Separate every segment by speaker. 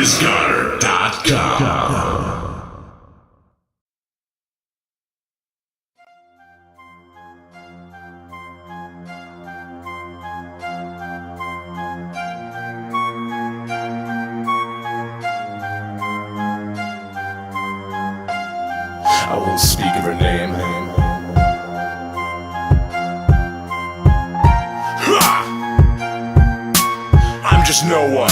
Speaker 1: GrizzGarner.com.
Speaker 2: I won't speak of her name. I'm just no one.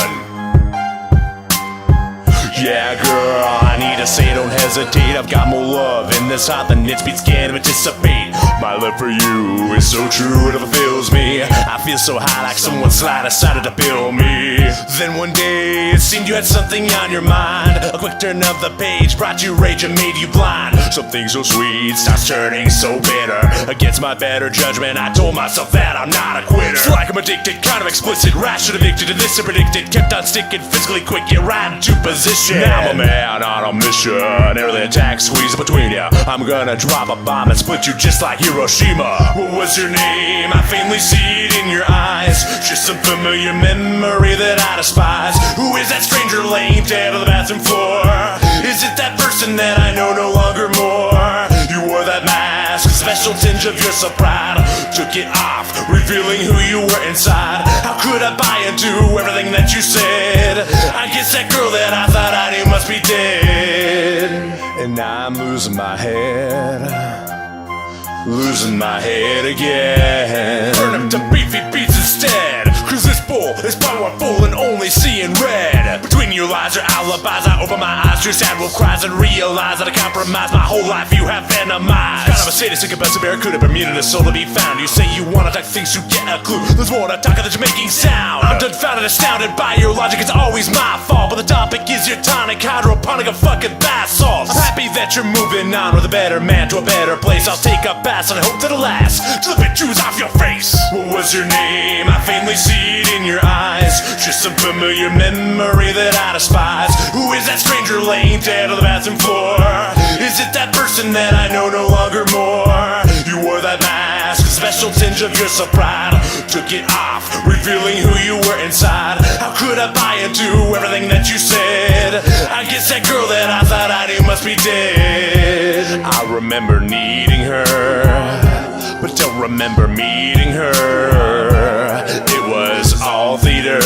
Speaker 2: Yeah, girl, I need to say, don't hesitate. I've got more love in this heart than its beats can anticipate. My love for you is so true, it fulfills me. I feel so high like someone decided to bill me. Then one day, it seemed you had something on your mind. A quick turn of the page brought you rage and made you blind. Something so sweet starts turning so bitter. Against my better judgment, I told myself that I'm not a quitter. It's like I'm addicted, kind of explicit, rash and addicted to this and predicted. Kept on sticking physically quick, get right into position. Now I'm a man on a mission, every attack squeeze between you. I'm gonna drop a bomb and split you just like Hiroshima. What was your name? I faintly see it in your eyes. Just some familiar memory that I despise. Who is that stranger laying dead on the bathroom floor? Is it that person that I know no longer more? You wore that mask, a special tinge of your pride. Took it off, revealing who you were inside. How could I buy into everything that you said? I guess that girl that I thought I knew must be dead. And now I'm losing my head, losing my head again. Turn up to beefy beats instead, cause this bull is powerful and only seeing red. Between your lies or alibis, I open my eyes to sad wolf cries and realize that I compromised my whole life. You have venomized. Kind of a sadistic, compulsive barracuda, Bermuda, the soul to be found. You say you wanna talk things to get a clue. There's more to talk that you're making sound. I'm dumbfounded, astounded by your logic. It's always my fault, but the topic is your tonic, hydroponic, a fucking bath salt. I'm happy that you're moving on with a better man to a better place. I'll take a bath and I hope that it'll last till the bit chews off your face. What was your name? I faintly see it in your eyes. Just some familiar memory that I despise. Who is that stranger laying dead on the bathroom floor? Is it that person that I know no longer more? You wore that mask, a special tinge of your pride. Took it off, revealing who you were inside. How could I buy into everything that you said? I guess that girl that I thought I knew must be dead. I remember needing her, but don't remember meeting her. It was all theater,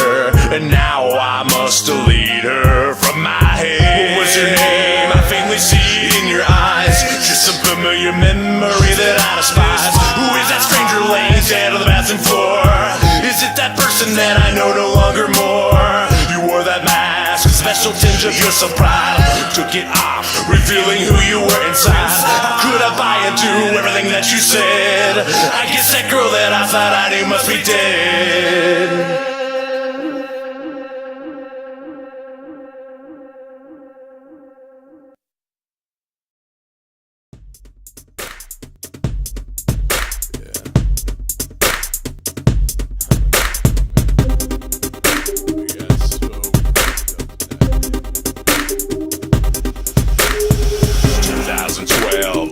Speaker 2: and now I must delete her from my head. What was your name? I faintly see it in your eyes. Just some familiar memory that I despise. Who is that stranger laying dead on the bathroom floor? Is it that person that I know no longer more? You wore that mask, a special tinge of your pride. Took it off, revealing who you were inside. How could I buy into everything that you said? I guess that girl that I thought I knew must be dead.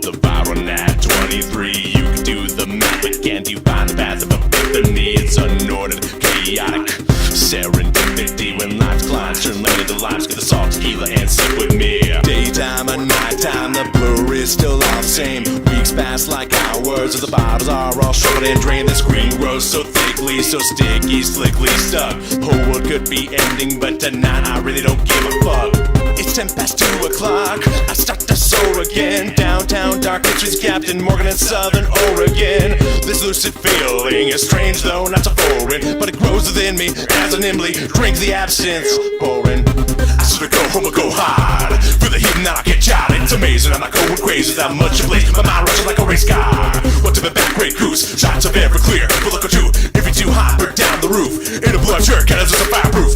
Speaker 2: The viral nat 23. You can do the math, but can't you find the path of epiphany? It's unordered, chaotic serendipity. When life's climbs turn lemon into limes, get the salt, tequila, and sip with me. Daytime and nighttime, the blur is still all the same. Weeks pass like hours as the bottles are all short and drained. The screen grows so thickly, so sticky, slickly stuck. Whole world could be ending, but tonight I really don't give a fuck. It's 10 past 2 o'clock, I start to soar again. Downtown dark pictures, Captain Morgan in Southern Oregon. This lucid feeling is strange though, not so foreign, but it grows within me as I nimbly drink the absinthe pouring. I sort of go home or go hard, feel the heat and then I get shot. It's amazing, I'm not going crazy, that much of late. My mind rushes like a race car. What's up a back, great cruise, shots of Everclear. We'll look at you, if you're too hot, burn down the roof. In a blood shirt, cause it's a fireproof.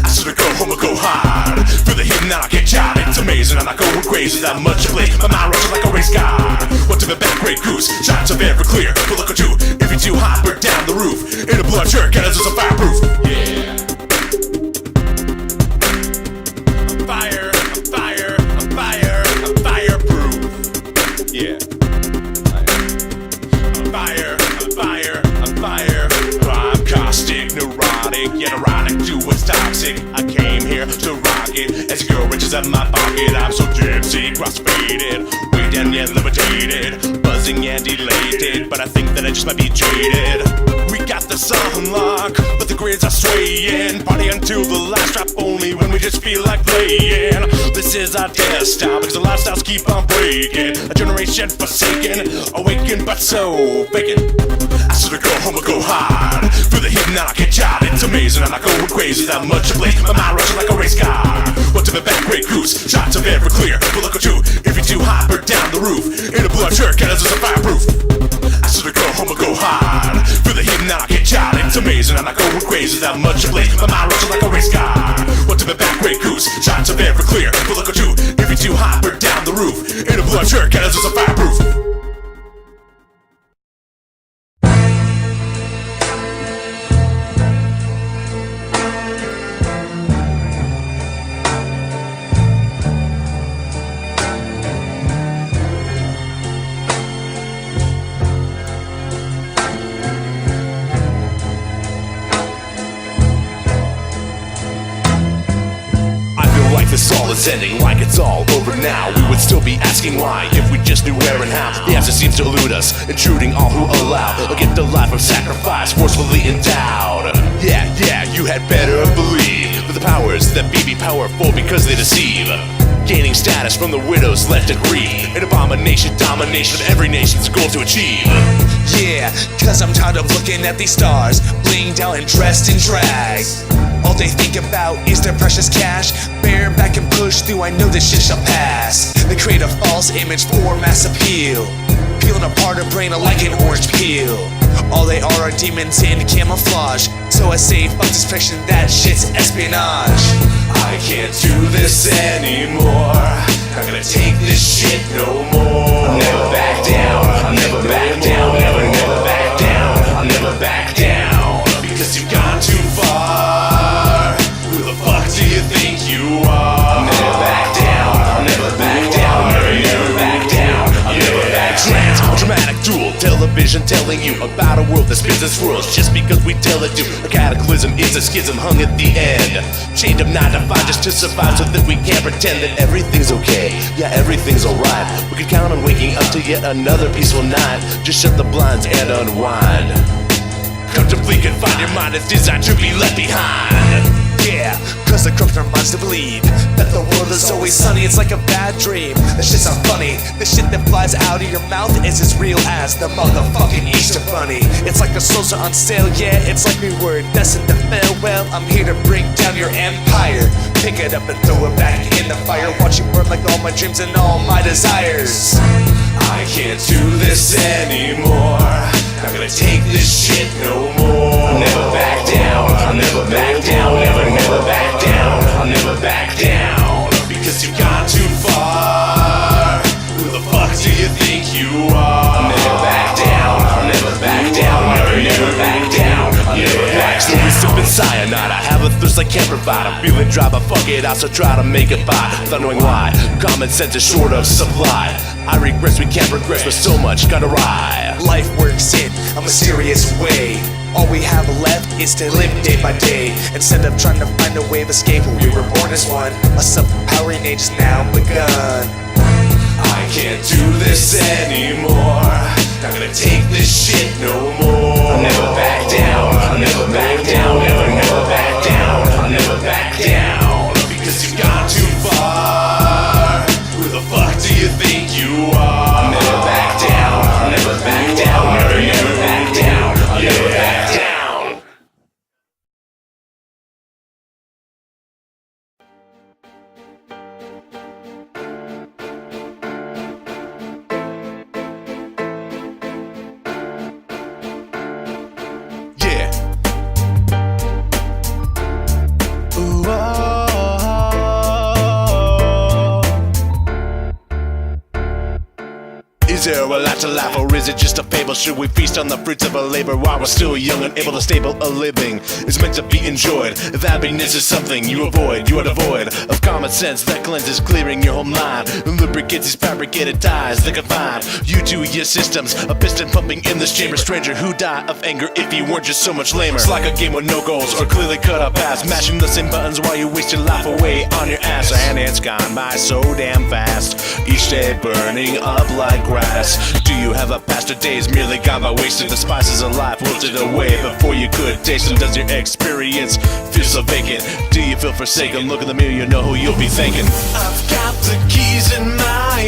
Speaker 2: I sort of go home or go hard, feel the heat and then I get shot. It's amazing, I'm not going crazy, that much of late. My mind rushes like a race car. What's up a back, great cruise, shots of Everclear. We'll look at you, if you're too hot, burn down the roof. In a blood shirt, cause it's a fireproof. Yeah. Yet erotic, do it's toxic. I came here to rock it. As your girl reaches out my pocket, I'm so gypsy, cross-faded, way down yet levitated, buzzing and elated, but I think that I just might be jaded. We got the sunlock, but the grids are swaying. Party until the last drop, only when we just feel like playing. This is our death style, because the lifestyles keep on breaking. A generation forsaken, awakened but so vacant. I should go home or go hard. Feel the heat and I get shot. It's amazing, I'm not going crazy. That much to play, my mind rushing like a race car. What's in the back, great cruise. Shots of air for clear, but look at you. If you're too hot, burn down the roof. In a blood shirt, get us as a fireproof. I should go home or go hard. Feel the heat and I get shot. It's amazing, I'm not going crazy. That much to play, my mind rushing like a race car. What's in the back, great cruise. Shots of air for clear, but look at you. If you're too hot, burn down the roof. In a blood shirt, get us as a fireproof. This all is ending like it's all over now. We would still be asking why if we just knew where and how. The answer seems to elude us, intruding all who allow a gift of life of sacrifice, forcefully endowed. Yeah, you had better believe that the powers that be powerful because they deceive. Gaining status from the widows left to grieve. An abomination, domination of every nation's goal to achieve.
Speaker 1: Yeah, cause I'm tired of looking at these stars, blinged out and dressed in drag. All they think about is their precious cash. Bear back and push through, I know this shit shall pass. They create a false image for mass appeal, peeling apart a brain like an orange peel. All they are demons in camouflage. So I say fuck this fiction, that shit's espionage.
Speaker 2: I can't do this anymore. Not gonna take this shit no more. I'll never back down. I'll never back down. Never back down. I'll never back down. Because you've gone too far. Who the fuck do you think you are? I'll never back down. I'll never back down. Never back down. I'll never back down. A dramatic duel, television telling you about a world that spins and swirls just because we tell it to. A cataclysm is a schism hung at the end. Chained up 9 to 5 just to survive so that we can't pretend that everything's okay. Yeah, everything's alright. We can count on waking up to yet another peaceful night. Just shut the blinds and unwind. Comfortably confine your mind, it's designed to be left behind.
Speaker 1: Yeah, cause the corrupt our minds to believe that the world is always sunny, it's like a bad dream. The shit's not funny, the shit that flies out of your mouth is as real as the motherfucking Easter Bunny. It's like the souls are on sale, yeah, it's like we were destined to fail. Well, I'm here to bring down your empire. Pick it up and throw it back in the fire. Watch it burn like all my dreams and all my desires.
Speaker 2: I can't do this anymore. Not gonna take this shit no more. I'll never back down. I'll never back down. Never back down. I'll never back down. Because you've gone too far. Who the fuck do you think you are? I'll never back down. I'll never back down. Never back down. I'll never back down. Slowly sipping cyanide. I have a thirst I can't provide. I'm feeling dry, but fuck it, I still try to make it by without knowing why. Common sense is short of supply. I regress, we can't progress, but so much got awry.
Speaker 1: Life works in a mysterious way. All we have left is to live day by day, instead of trying to find a way of escape. We were born as one, a self-empowering age has now begun.
Speaker 2: I can't do this anymore. Not gonna take this shit no more. I'll never back down. I'll never back down. Never back down. I'll never back down. Because you've gone too far. Who the fuck do you think you are? I'll never back down. I'll never back down. Never back down. I'll never back down. Is there a lot to laugh, or is it just a fable? Should we feast on the fruits of our labor while we're still young and able to stable a living? It's meant to be enjoyed. If happiness is something you avoid, you are devoid of common sense that cleanses, clearing your whole mind and lubricates these fabricated ties that confine you to your systems. A piston pumping in this chamber, stranger who die of anger if you weren't just so much lamer. It's like a game with no goals or clearly cut up paths, mashing the same buttons while you waste your life away on your ass. And it's gone by so damn fast, each day burning up like grass. Do you have a past, or days merely gone by wasted? The spices of life wilted away before you could taste them. Does your experience feel so vacant? Do you feel forsaken? Look in the mirror, you know who you'll be thanking. I've got the keys in my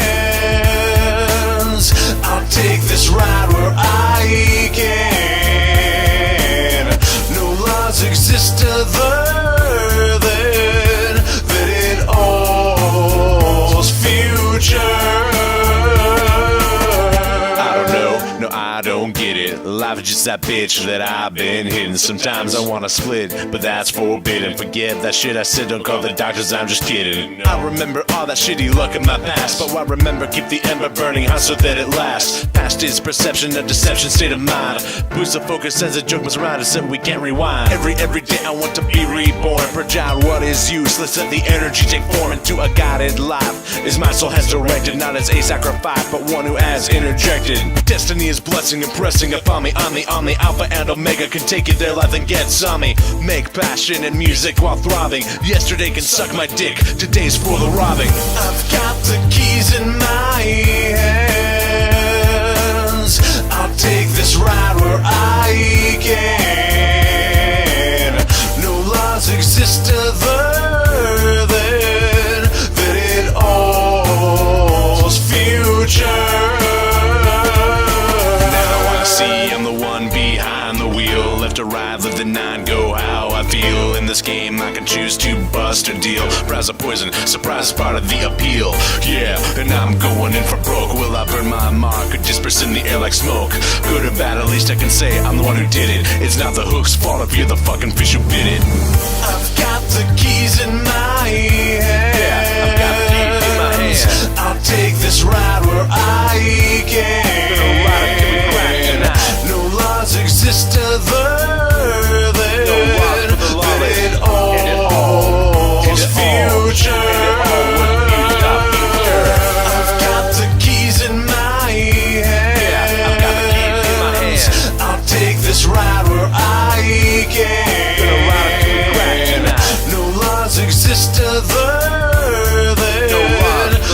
Speaker 2: hands. I'll take this ride where I can. No laws exist other than that it all's future. No, I don't get it. Life is just that bitch that I've been hitting. Sometimes I wanna split, but that's forbidden. Forget that shit I said, don't call the doctors, I'm just kidding. I remember all that shitty luck in my past, but I remember keep the ember burning hot so that it lasts. Past is perception, a deception, state of mind. Boost the focus as a joke was around us and we can't rewind. Every day I want to be reborn. Fragile, what is useless? Let the energy take form into a guided life. As my soul has directed, not as a sacrifice, but one who has interjected. Destiny is blessing and pressing upon me. I'm the alpha and omega, can take it their life and get some me. Make passion and music while thriving. Yesterday can suck my dick, today's for the robbing. I've got the keys in my hands. I'll take this ride where I can. No laws exist other than that it all's future. Left to right, live the nine, go how I feel. In this game I can choose to bust or deal. Browse a poison, surprise is part of the appeal. Yeah, and I'm going in for broke. Will I burn my mark or disperse in the air like smoke? Good or bad, at least I can say I'm the one who did it. It's not the hook's fault if you're the fucking fish who bit it. I've got the keys in my hands. Yeah, I've got the keys in my hands. I'll take this ride where I can. Gonna ride it till we crack tonight. No laws exist other than that it all's future. I've got the keys in my hands. I'll take this ride where I can. No laws exist other than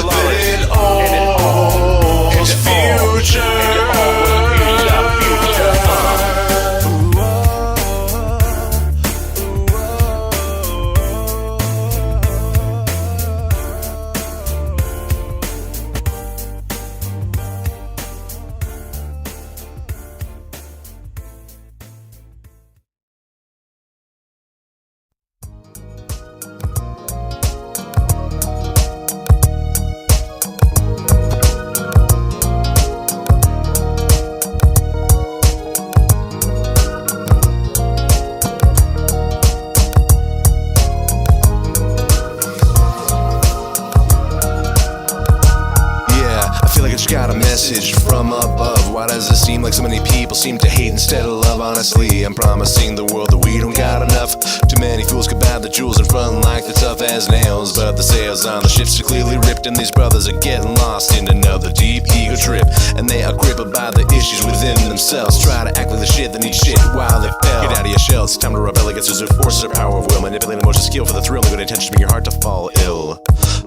Speaker 2: that it all's future. Got a message from above. Why does it seem like so many people seem to hate instead of love? Honestly, I'm promising the world that we don't got enough. Too many fools could buy the jewels in front like they're tough as nails, but the sails on the ships are clearly ripped, and these brothers are getting lost in another deep ego trip. And they are crippled by the issues within themselves. Try to act like the shit that needs shit while they fail. Get out of your shell, it's time to rebel against the forces or power of will. Manipulate emotion skill for the thrill. The good intention to make your heart to fall ill.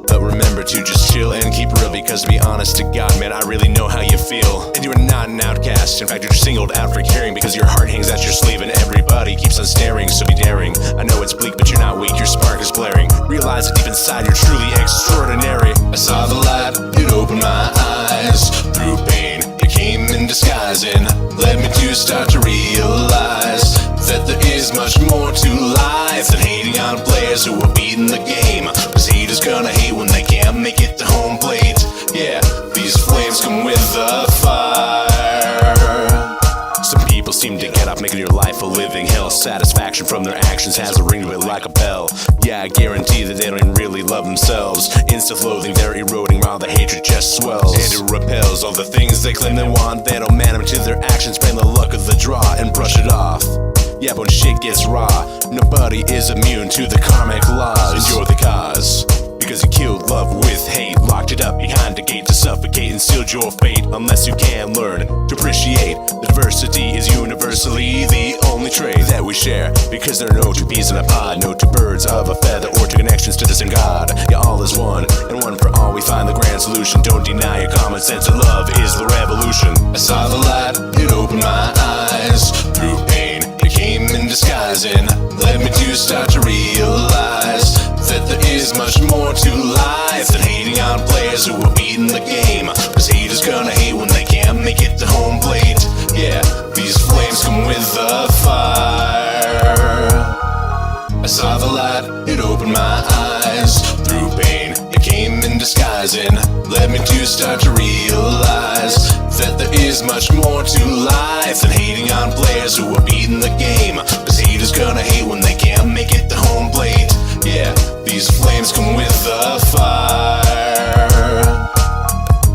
Speaker 2: But remember to just chill and keep it real, because to be honest to God, man, I really know how you feel. And you are not an outcast, in fact you're just singled out for caring, because your heart hangs out your sleeve and everybody keeps on staring. So be daring, I know it's bleak but you're not weak, your spark is blaring. Realize that deep inside you're truly extraordinary. I saw the light, it opened my eyes. Through pain, it came in disguise and led me to start to realize that there is much more to life than hating on players who are beating the game. Cause haters gonna hate when they can't make it to home plate. Yeah, these flames come with the fire. Some people seem to get up, making your life a living hell. Satisfaction reaction from their actions has a ring to it like a bell. Yeah, I guarantee that they don't even really love themselves. Insta-loathing, they're eroding while the hatred just swells. And it repels all the things they claim they want. They don't man them to their actions, playing the luck of the draw and brush it off. Yeah, but when shit gets raw, nobody is immune to the karmic laws. And you're the cause, because you killed love with hate, locked it up behind a gate to suffocate and sealed your fate. Unless you can learn to appreciate that diversity is universally the only trait that we share. Because there are no two peas in a pod, no two birds of a feather, or two connections to the same God. Yeah, all is one, and one for all we find the grand solution. Don't deny your common sense, and love is the revolution. I saw the light, it opened my eyes. Through pain, it came in disguise, and led me to start to realize that there is much more to life than hating on players who are beating the game. Cause haters gonna hate when they can't make it to home plate. Yeah, these flames come with the fire. I saw the light, it opened my eyes. Through pain, it came in disguise, and led me to start to realize that there is much more to life than hating on players who are beating the game. Cause haters gonna hate when they can't make it to home plate. Yeah, these flames come with the fire.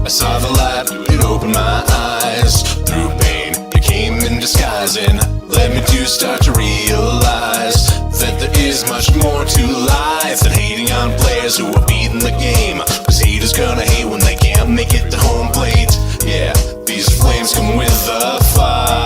Speaker 2: I saw the light, it opened my eyes. Through pain, it came in disguise, and led me to start to realize that there is much more to life than hating on players who are beating the game. Cause haters gonna hate when they can't make it to home plate. Yeah, these flames come with the fire.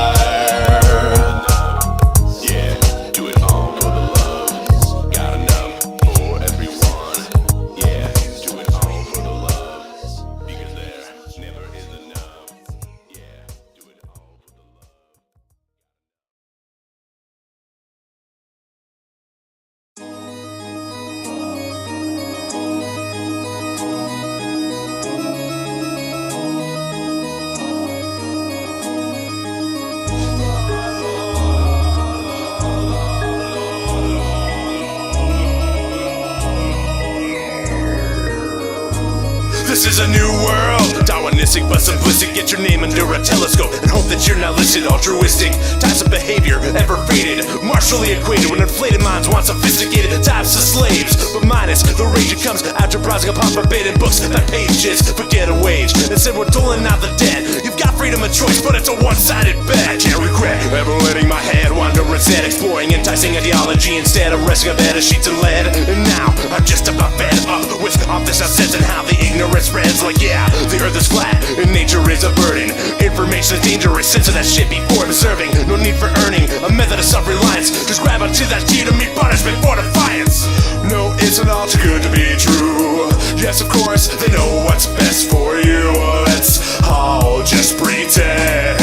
Speaker 2: This is a new world, Darwinistic but simplistic. Get your name under a telescope and hope that you're not listed. Altruistic types of behavior, ever faded, martially equated when inflated minds want sophisticated types of slaves. But minus the rage it comes after browsing upon forbidden books that pages forget a wage. Instead we're doling out the dead. You've got freedom of choice, but it's a one-sided bet. I can't regret ever letting my head wander instead, exploring enticing ideology instead of resting a bed of sheets and lead. And now I'm just about fed up with all this nonsense and how the ignorance spreads. Like yeah, the earth is flat and nature is a burden. Information is dangerous, censor that shit before observing. No need for earning a method of self-reliance. Just grab onto that key to meet punishment for defiance. No, it's not all too good to be true. Yes, of course, they know what's best for you. Let's all just pretend.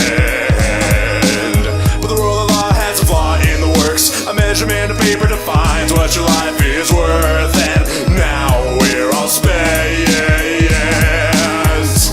Speaker 2: But the rule of law has a flaw in the works. A measurement of paper defines what your life is worth. And now we're all spent.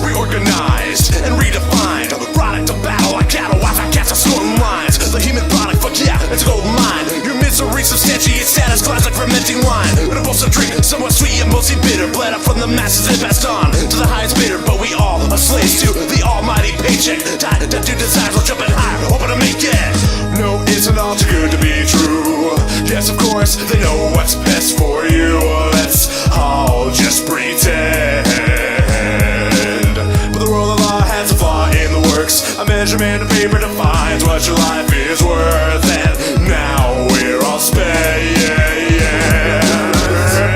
Speaker 2: Reorganized and redefined, product of battle like cattle, Wi-Fi cats are snorting lines. The human product, fuck yeah, it's a gold mine. Your misery substantiates status, glass like fermenting wine. In a bowl of drink, somewhat sweet and mostly bitter, bled up from the masses and passed on to the highest bidder. But we all are slaves to the almighty paycheck, tied to desires while jumping higher, hoping to make it. No, it's not all too good to be true. Yes, of course, they know what's best for you. Let's all just pretend. A measurement of paper defines what your life is worth. And now we're all spent.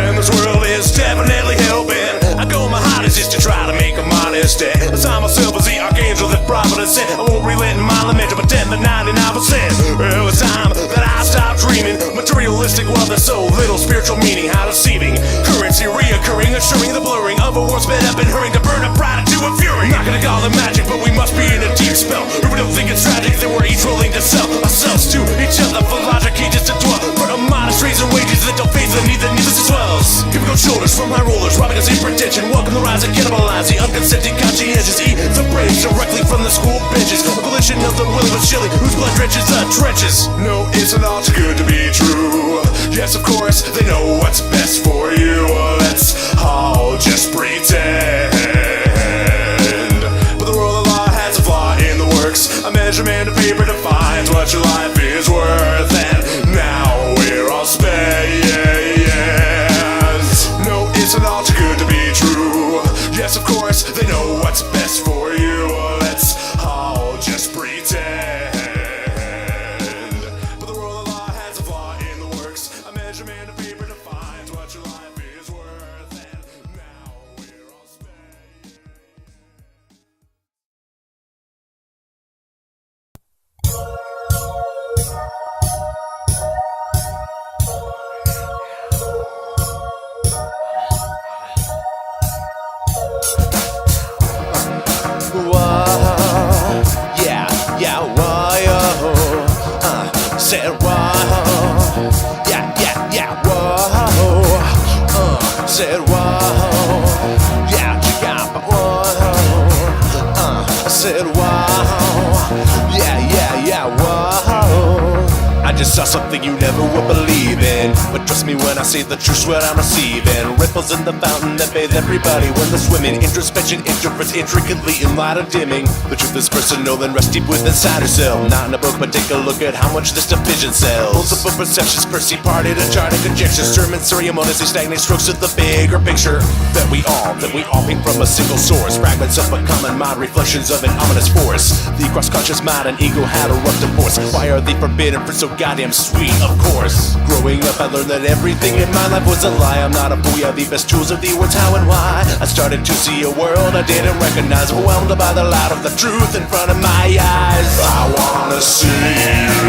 Speaker 2: And this world is definitely hell-bent. I go my hardest just to try to make a modest day. Assign myself as the archangel that Providence sent. I won't relent in my lament to pretend that 99%. It was time that I stopped dreaming. Materialistic wealth has so little spiritual meaning. How deceiving. Currency reoccurring, assuring the blurring of a world sped up and hurrying to burn a pride into a fury. Not gonna call it magic, but we must be in a deep spell. If we don't think it's tragic, then we're each willing to sell ourselves to each other for logic, cages to dwell. For a modest raise and wages that don't phase the need that needs us swells. Give go shoulders from high rollers, robbing us in pretension. Welcome the rise and cannibalize the unconsenting conscientious. Eat the brains directly from the school benches. A collision of the willing with chili, whose blood drenches the trenches. No, it's not too good to be true. Yes, of course, they know what's best for you. Let's all just pretend. But the rule of law has a flaw in the works. A measurement of paper defines what your life is worth. And now measurement of paper defines what your life is worth, and now we're all spent.
Speaker 3: Whoa, yeah, whoa, said whoa, yeah, whoa, said whoa, yeah, whoa, said whoa, yeah, whoa. I just saw something you never would believe in, but trust me when I say the truth's what I'm receiving. Ripples in the fountain that bathe everybody when they're swimming. Introspection interprets intricately in light of dimming. The truth is personal and rest deep within inside herself. Not in a book, but take a look at how much this division sells. Multiple perceptions perceive parted and charted conjectures. Sermon ceremoniously stagnate strokes of the bigger picture that we all paint from a single source. Fragments of a common mind, reflections of an ominous force. The cross-conscious mind and ego had erupted force. Why are they forbidden for so goddamn sweet? Of course. Growing up I learned that everything in my life was a lie. I'm not a fool, yeah, the best tools of the words how and why. I started to see a world I didn't recognize, overwhelmed by the light of the truth in front of my eyes.
Speaker 2: I wanna see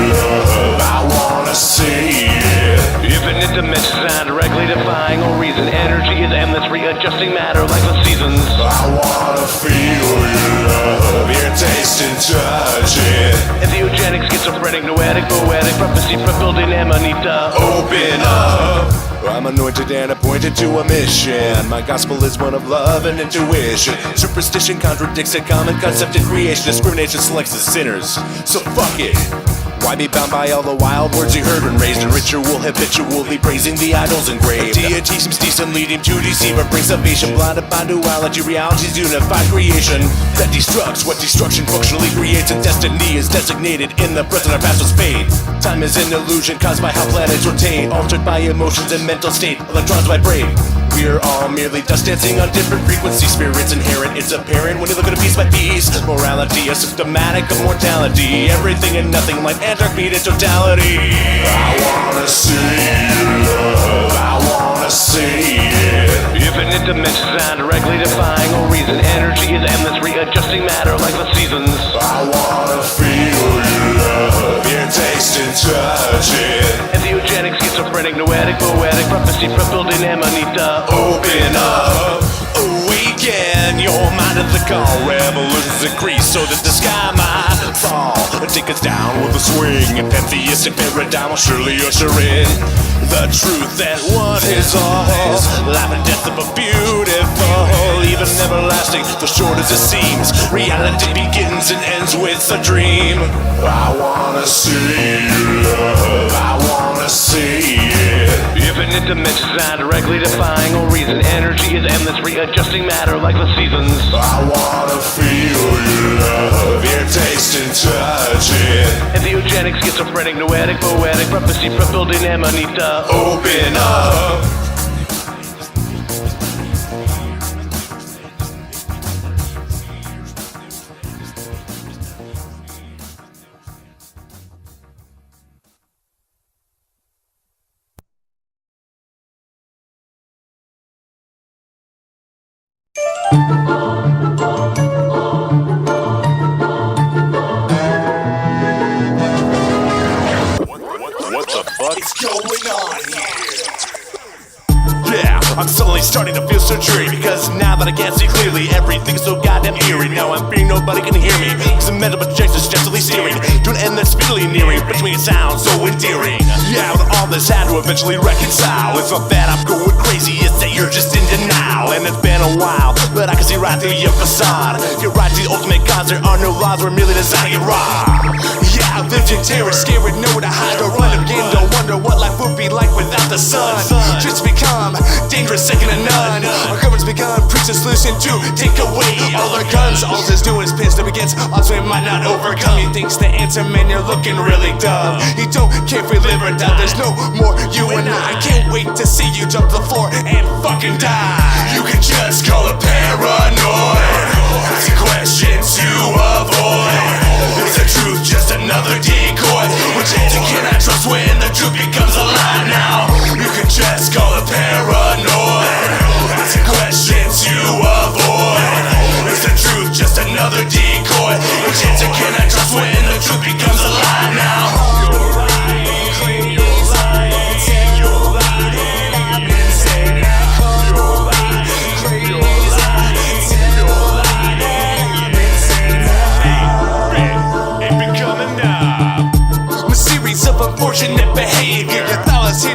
Speaker 2: love, I wanna see it.
Speaker 4: Infinite dimensions not directly defying or reason. Energy is endless, readjusting matter like the seasons.
Speaker 2: I wanna feel your love, your taste and touch it.
Speaker 4: Entheogenic, schizophrenic, noetic, poetic, prophecy for building amanita.
Speaker 2: Open up.
Speaker 3: I'm anointed and appointed to a mission. My gospel is one of love and intuition. Superstition contradicts a common concept in creation. Discrimination selects the sinners, so fuck it. Why be bound by all the wild words you heard when raised in ritual, habitually praising the idols engraved? Deity seems decent, leading to deceive or bring salvation. Blinded by duality, reality's unified creation that destructs what destruction functionally creates. And destiny is designated in the present, our past was fate. Time is an illusion caused by how planets rotate, altered by emotions and mental state, electrons vibrate. We're all merely dust dancing on different frequencies. Spirit's inherent, it's apparent when you look at it piece by piece. Morality, a symptomatic of mortality. Everything and nothing, life and dark beat in totality.
Speaker 2: I wanna see love, I wanna see it.
Speaker 4: Infinite dimensions not directly defying or reason. Energy is endless, readjusting matter like the seasons.
Speaker 2: I wanna feel your love, your taste and touch it.
Speaker 4: Entheogenic, schizophrenic, noetic, poetic, prophecy for building amanita.
Speaker 3: Open up, awaken your mind to the call. Revolutions increase so that the sky might fall and take us down with a swing. And pantheistic paradigm will surely usher in the truth that one is all. Life and death are beautiful, even everlasting, though short as it seems. Reality begins and ends with a dream.
Speaker 2: I wanna see love, I wanna see it.
Speaker 4: Infinite dimensions not directly defying or reason. Energy is endless, readjusting matter like the seasons.
Speaker 2: I wanna feel your love, your taste and touch it.
Speaker 4: Entheogenic, schizophrenic, noetic, poetic, prophecy for building amanita.
Speaker 3: Open up.
Speaker 2: What the fuck is going on here?
Speaker 3: Yeah, I'm suddenly starting to feel so dreary, because now that I can't see clearly, everything's so goddamn eerie. Now I'm fearing nobody can hear me, cause the mental projection's gently steering to an end that's speedily nearing, but to me it sounds so endearing. Yeah, but all this had to eventually reconcile. It's not that I'm going crazy, it's that you're just in denial. And it's been a while, but I can see right through your facade. You're right to the ultimate cause, there are no laws, we're merely designed to get raw. Yeah, I've lived in terror, scared with nowhere to hide or run. Again, don't wonder what life would be like without the sun. Just become dangerous, second to none. Our government's begun, preach a solution to take away all our guns. All it's doing is pins up against odds we might not overcome. He thinks the answer, man, you're looking really dumb. He don't care if we live or die, there's no more you and I can't wait to see you jump the floor and fucking die.
Speaker 2: You can just call it paranoid. It's a question to avoid. Is the truth just another decoy? Which agent can I trust when the truth becomes a lie now? You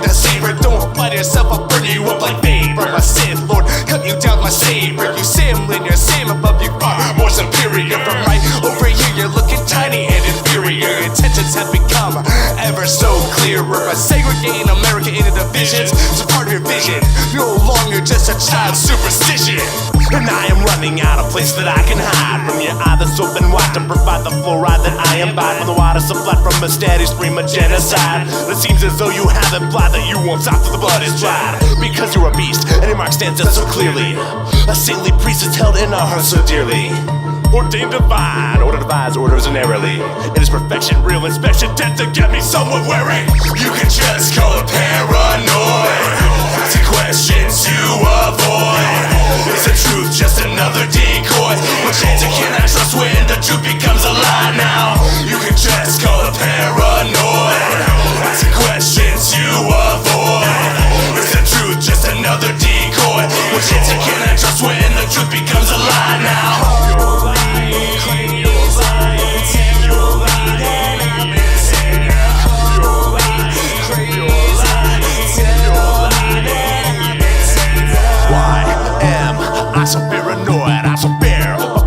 Speaker 3: the saber. Don't fight yourself, I'll burn you up like vapor. My Sith Lord, cut you down my saber. You Samlin, you're Sam above you, far more superior. From right over here, you're looking tiny and inferior. Intentions have become ever so clearer. By segregating America into divisions, it's a part of your vision. No longer just a child's superstition. And I am running out of place that I can hide from your eyes that's open wide to provide the fluoride that I imbibe from the water supply from a steady stream of genocide. It seems as though you have implied that you won't stop till the blood is dried. Because you're a beast and your mark stands out so clearly. A saintly priest is held in our hearts so dearly. Ordained divine, order divides orders narrowly. It is perfection, real inspection tends to get me somewhat wary. You can just call it paranoid. Ask questions you avoid. Is the truth just another decoy? What chance can I trust when the truth becomes a lie now? You can just call it paranoid. Ask questions you avoid. Is the truth just another decoy? What chance can I trust when the truth becomes a lie now? I'm so paranoid, I'm so paranoid,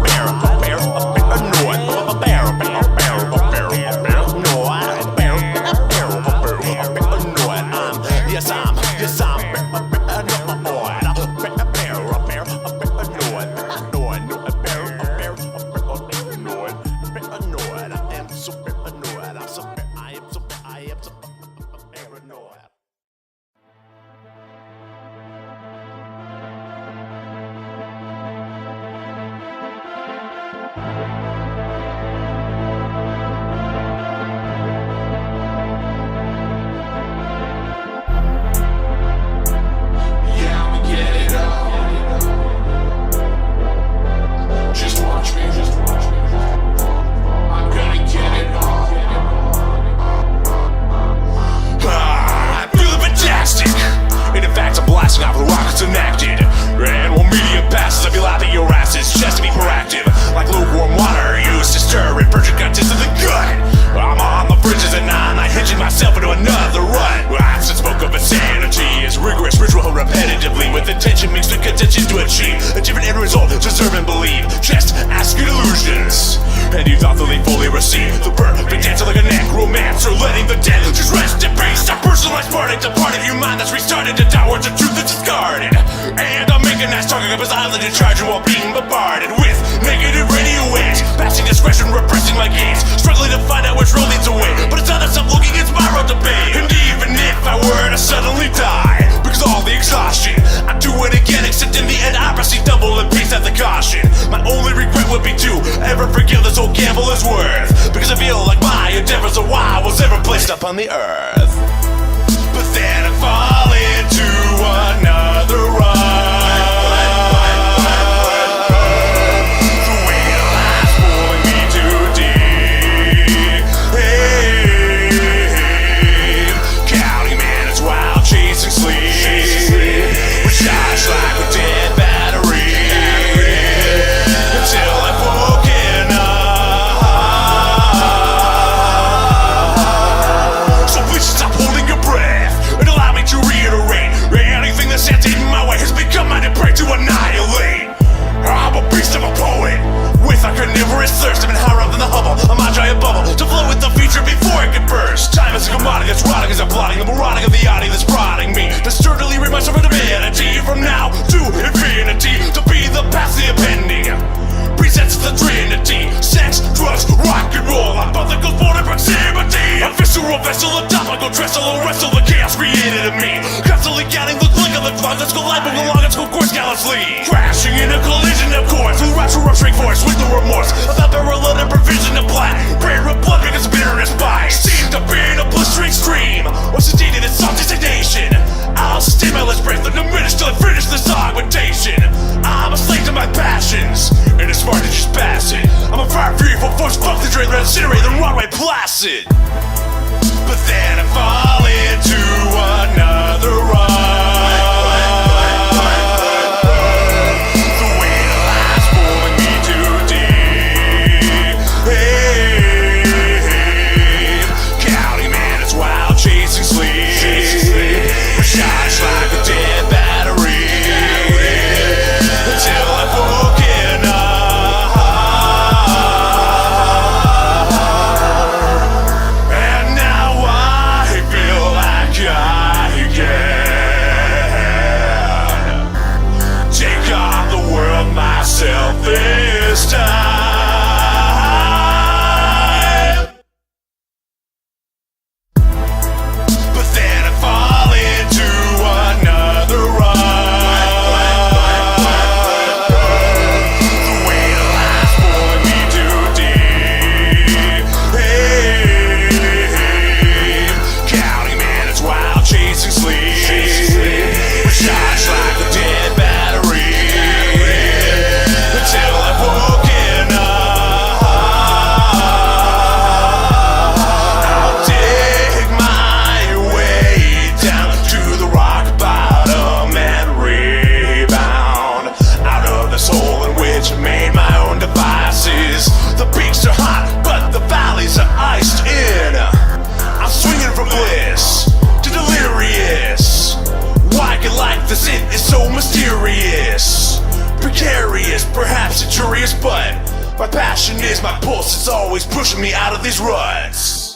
Speaker 3: enacted. And while media passes, I feel out of your asses just to be proactive. Like lukewarm water used to stir and purge your contents of the gut. I'm on the fringes and I'm not hitching myself into another rut. I've since spoke of insanity as rigorous ritual repetitively with intention mixed with contention to achieve a different end result. Deserve and believe, just ask your illusions. And you thought that they fully received the perfect answer like a necromancer, letting the dead just rest in peace. A personalized verdict, a part of your mind that's restarted to downwards, the truth that's discarded. And I'm making that talking up his island in charge while being bombarded with negative radio waves, passing discretion, repressing my gaze, struggling to find out which road leads away. But it's not that I'm looking, it's my road to pay. And even if I were to suddenly die, because all the exhaustion, I'd do it again, except in the end I proceed double and peace at the caution. My only regret would be to ever forgive this whole gamble is worth, because I feel like my endeavors are why I was ever placed upon the earth. But then I fall into another run. The weight of life's pulling me too deep. Hey, counting minutes while chasing sleep. Recharge like a dead battery until I'm woken up. So please stop holding your breath and allow me to reiterate. Anything that stands in my way has become my prey to annihilate. I'm a beast of a poet with a carnivorous thirst. I've been higher up than the Hubble, a my giant bubble to flow with the future before it can burst. Time is a commodity that's rotting as I'm plotting, the moronic of the oddity that's prodding me to sturdily rid myself of divinity from now to infinity, to be the path the appending presents the trinity: sex, drugs, rock and roll. I'm both the ghost born in proximity. A visceral vessel, a topical trestle, a wrestle the chaos created in me. Constantly getting the blink of the clock that's colliding along its course gallantly. Crashing in a collision of course, through rapture of straight force with no remorse. Without parallel and provision of black, prayer of blood because bitterness bites. Seem to be in a blistering stream, or sedated in some sedation. I'll sustain my last breath and diminish till I finish this augmentation. I'm a slave to my passions, and it's smart to just pass it. I'm a fire fury for force, fuck the drain, let incinerate the runway placid. But then I fall into another run. The weight of life's pulling me too deep. Hey, counting minutes while chasing sleep. this it is so mysterious, precarious, perhaps injurious, but my passion is my pulse. It's always pushing me out of these ruts.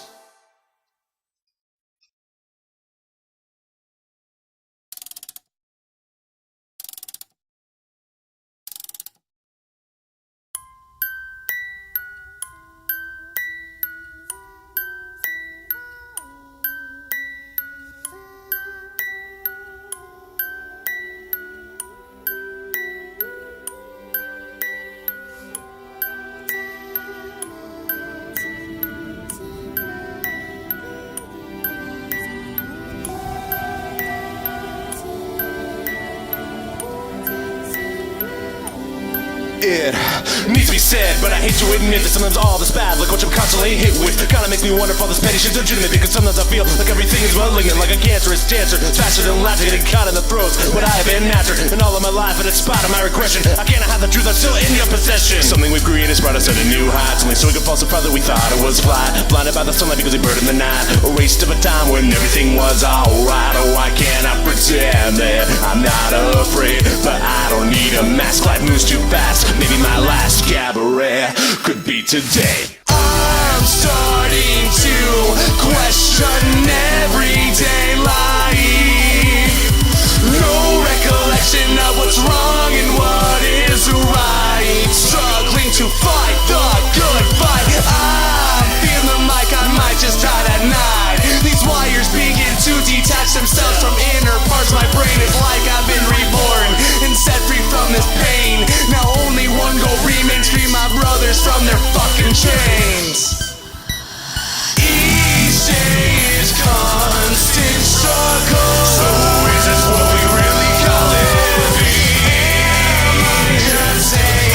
Speaker 3: It needs to be said, but I hate to admit that sometimes all this bad, like what I'm constantly hit with, kinda makes me wonder if all this petty shit's legitimate. Because sometimes I feel like everything is malignant, like a cancerous dancer, faster than laughter, getting caught in the throats. But I have been after, and all of my life, and in spite of my regression, I can't hide the truth, I'm still in your possession. Something we've created has brought us at a new heights, only so we could fall so far that we thought it was fly. Blinded by the sunlight because we burned in the night, a waste of a time when everything was alright. Oh, why can't I pretend that I'm not afraid? But I don't need a mask, life moves too fast. Maybe my last cabaret could be today.
Speaker 1: I'm starting to question everyday life. No recollection of what's wrong and what is right. Struggling to fight the good fight. I'm feeling like I might just die that night. These wires begin to detach themselves from inner parts. My brain is like I've been reborn and set free from this pain. Now only one goal remains: free my brothers from their fucking chains. Each day is constant struggle.
Speaker 3: So is this what we really call living?
Speaker 1: Am I just saying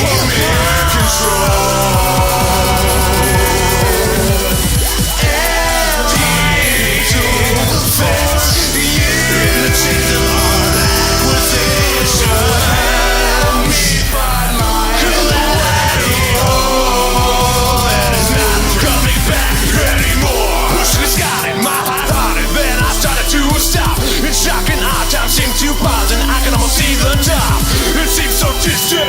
Speaker 3: Control. See the top, it seems so distant,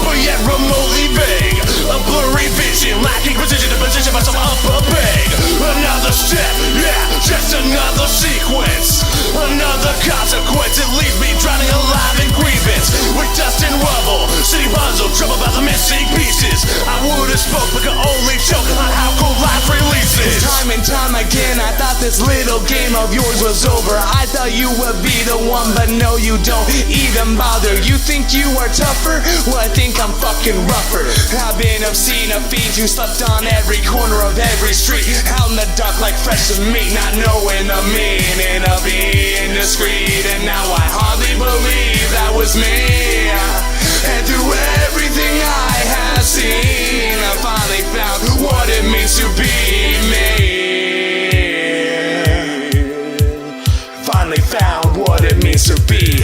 Speaker 3: but yet remotely vague. A blurry vision, lacking precision to position myself up a peg. Another step, yeah, just another sequence. Another consequence, it leaves me drowning alive in grievance. With dust and rubble, city puzzle, troubled by the missing pieces. I would've spoke, but could only choke on how cold life releases.
Speaker 1: Time and time again, I thought this little game of yours was over. I thought you would be the one, but no, you don't even bother. You think you are tougher? Well, I think I'm fucking rougher. I've been obscene, a fiend who slept on every corner of every street, out in the dark like fresh meat, not knowing the meaning of being discreet. And now I hardly believe that was me. And through everything I have seen, I finally found what it means to be me. Finally found what it means to be